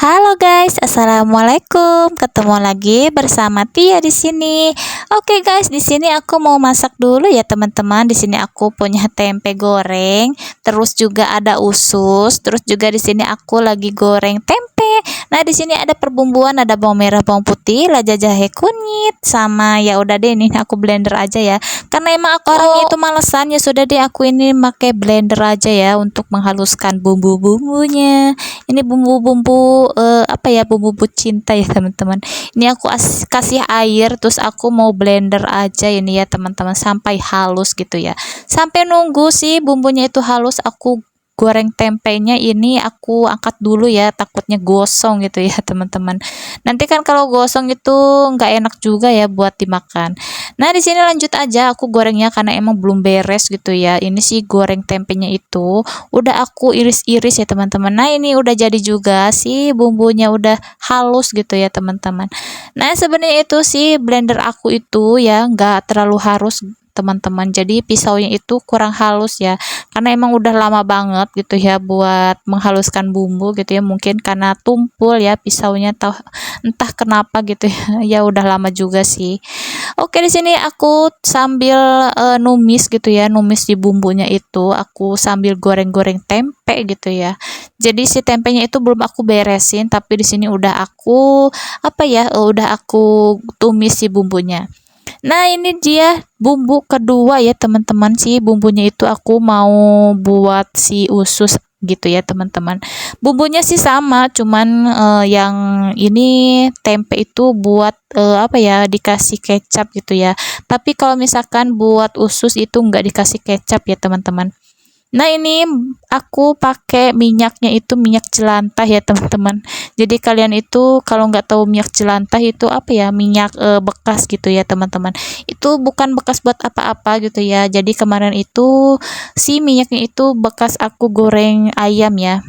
Halo guys, assalamualaikum. Ketemu lagi bersama Tia di sini. Oke guys, di sini aku mau masak dulu ya teman-teman. Di sini aku punya tempe goreng, terus juga ada usus, terus juga di sini aku lagi goreng tempe. Nah, di sini ada perbumbuan, ada bawang merah, bawang putih, lada jahe kunyit, sama ya udah deh ini aku blender aja ya. Karena emang aku orangnya itu malesan ya sudah deh aku ini pakai blender aja ya untuk menghaluskan bumbu-bumbunya. Ini bumbu-bumbu apa ya, bumbu-bumbu cinta ya teman-teman. Ini aku kasih air terus aku mau blender aja ini ya teman-teman sampai halus gitu ya. Sampai nunggu sih bumbunya itu halus, aku goreng tempenya ini aku angkat dulu ya, takutnya gosong gitu ya teman-teman. Nanti kan kalau gosong itu nggak enak juga ya buat dimakan. Nah, di sini lanjut aja aku gorengnya karena emang belum beres gitu ya. Ini sih goreng tempenya itu udah aku iris-iris ya teman-teman. Nah, ini udah jadi juga sih, bumbunya udah halus gitu ya teman-teman. Nah, sebenarnya itu sih blender aku itu ya nggak terlalu harus teman-teman, jadi pisaunya itu kurang halus ya karena emang udah lama banget gitu ya buat menghaluskan bumbu gitu ya, mungkin karena tumpul ya pisaunya, tahu entah kenapa gitu ya. Ya udah lama juga sih. Oke, di sini aku sambil numis gitu ya, numis di bumbunya itu aku sambil goreng-goreng tempe gitu ya. Jadi si tempenya itu belum aku beresin, tapi di sini udah aku apa ya, udah aku tumis si bumbunya. Nah, ini dia bumbu kedua ya teman-teman, sih bumbunya itu aku mau buat si usus gitu ya teman-teman. Bumbunya sih sama, cuman yang ini tempe itu buat apa ya, dikasih kecap gitu ya. Tapi kalau misalkan buat usus itu nggak dikasih kecap ya teman-teman. Nah, ini aku pakai minyaknya itu minyak jelantah ya teman-teman. Jadi kalian itu kalau nggak tahu minyak jelantah itu apa ya, minyak bekas gitu ya teman-teman. Itu bukan bekas buat apa-apa gitu ya. Jadi kemarin itu si minyaknya itu bekas aku goreng ayam ya.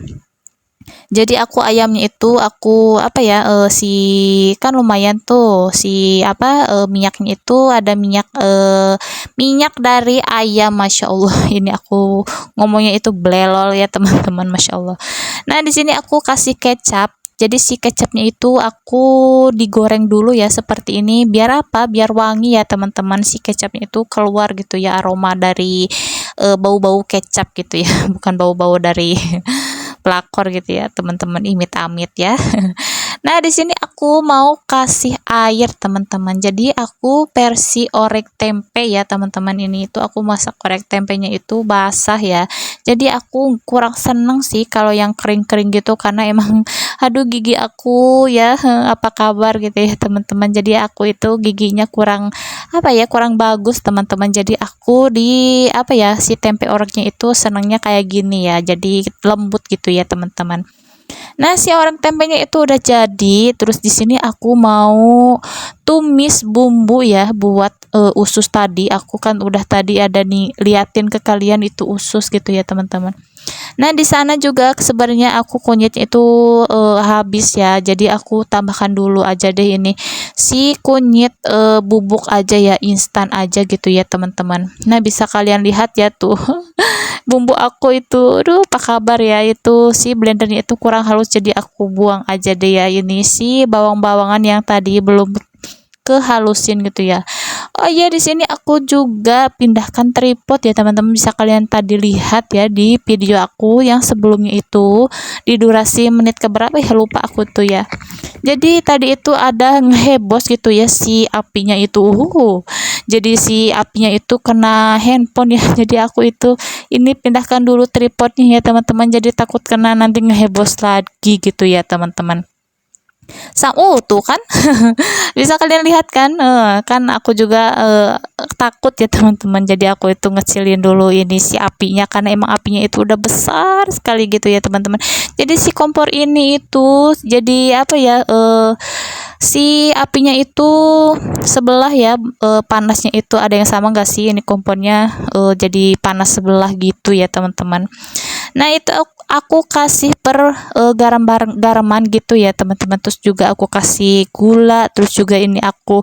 Jadi aku ayamnya itu aku apa ya, si kan lumayan tuh si apa, minyaknya itu ada minyak dari ayam, masya Allah. Ini aku ngomongnya itu belelol ya teman-teman, masya Allah. Nah, di sini aku kasih kecap. Jadi si kecapnya itu aku digoreng dulu ya seperti ini, biar apa, biar wangi ya teman-teman, si kecapnya itu keluar gitu ya aroma dari bau-bau kecap gitu ya. Bukan bau-bau dari pelakor gitu ya teman-teman, imit amit ya. Nah, di sini aku mau kasih air teman-teman, jadi aku versi orek tempe ya teman-teman. Ini itu aku masak orek tempenya itu basah ya, jadi aku kurang seneng sih kalau yang kering-kering gitu karena emang aduh gigi aku ya, apa kabar gitu ya teman-teman. Jadi aku itu giginya kurang apa ya, kurang bagus teman-teman. Jadi aku di apa ya, si tempe oreknya itu senangnya kayak gini ya, jadi lembut gitu ya teman-teman. Nah, si orek tempenya itu udah jadi. Terus di sini aku mau tumis bumbu ya buat usus tadi. Aku kan udah tadi ada nih liatin ke kalian itu usus gitu ya teman-teman. Nah, di sana juga sebenarnya aku kunyitnya itu habis ya. Jadi aku tambahkan dulu aja deh ini si kunyit bubuk aja ya, instan aja gitu ya teman-teman. Nah, bisa kalian lihat ya tuh. Bumbu aku itu, aduh apa kabar ya, itu si blendernya itu kurang halus, jadi aku buang aja deh ya ini si bawang-bawangan yang tadi belum kehalusin gitu ya. Oh iya, di sini aku juga pindahkan tripod ya teman-teman, bisa kalian tadi lihat ya di video aku yang sebelumnya itu di durasi menit keberapa ya, lupa aku tuh ya. Jadi tadi itu ada ngehebos gitu ya si apinya itu. Jadi si apinya itu kena handphone ya. Jadi aku itu ini pindahkan dulu tripodnya ya teman-teman. Jadi takut kena nanti ngehebos lagi gitu ya teman-teman. Tuh kan. Bisa kalian lihat kan, kan aku juga takut ya teman-teman. Jadi aku itu ngecilin dulu ini si apinya karena emang apinya itu udah besar sekali gitu ya teman-teman. Jadi si kompor ini itu jadi apa ya, si apinya itu sebelah ya, panasnya itu ada yang sama gak sih ini kompornya, jadi panas sebelah gitu ya teman-teman. Nah, itu aku kasih garaman gitu ya teman-teman. Terus juga aku kasih gula, terus juga ini aku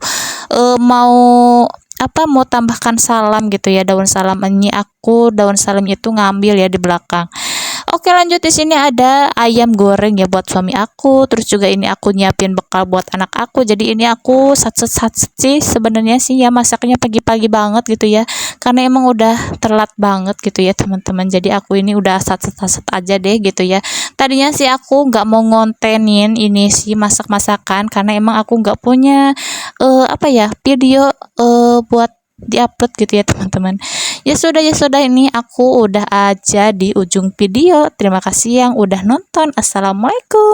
mau apa, mau tambahkan salam gitu ya, daun salam. Ini aku daun salam itu ngambil ya di belakang. Oke, lanjut. Di sini ada ayam goreng ya buat suami aku. Terus juga ini aku nyiapin bekal buat anak aku. Jadi ini aku satset sih sebenarnya sih ya, masaknya pagi-pagi banget gitu ya. Karena emang udah telat banget gitu ya teman-teman. Jadi aku ini udah satset aja deh gitu ya. Tadinya sih aku nggak mau ngontenin ini sih masak-masakan karena emang aku nggak punya apa ya, video buat diupload gitu ya teman-teman. Ya sudah, ini aku udah aja di ujung video. Terima kasih yang udah nonton. Assalamualaikum.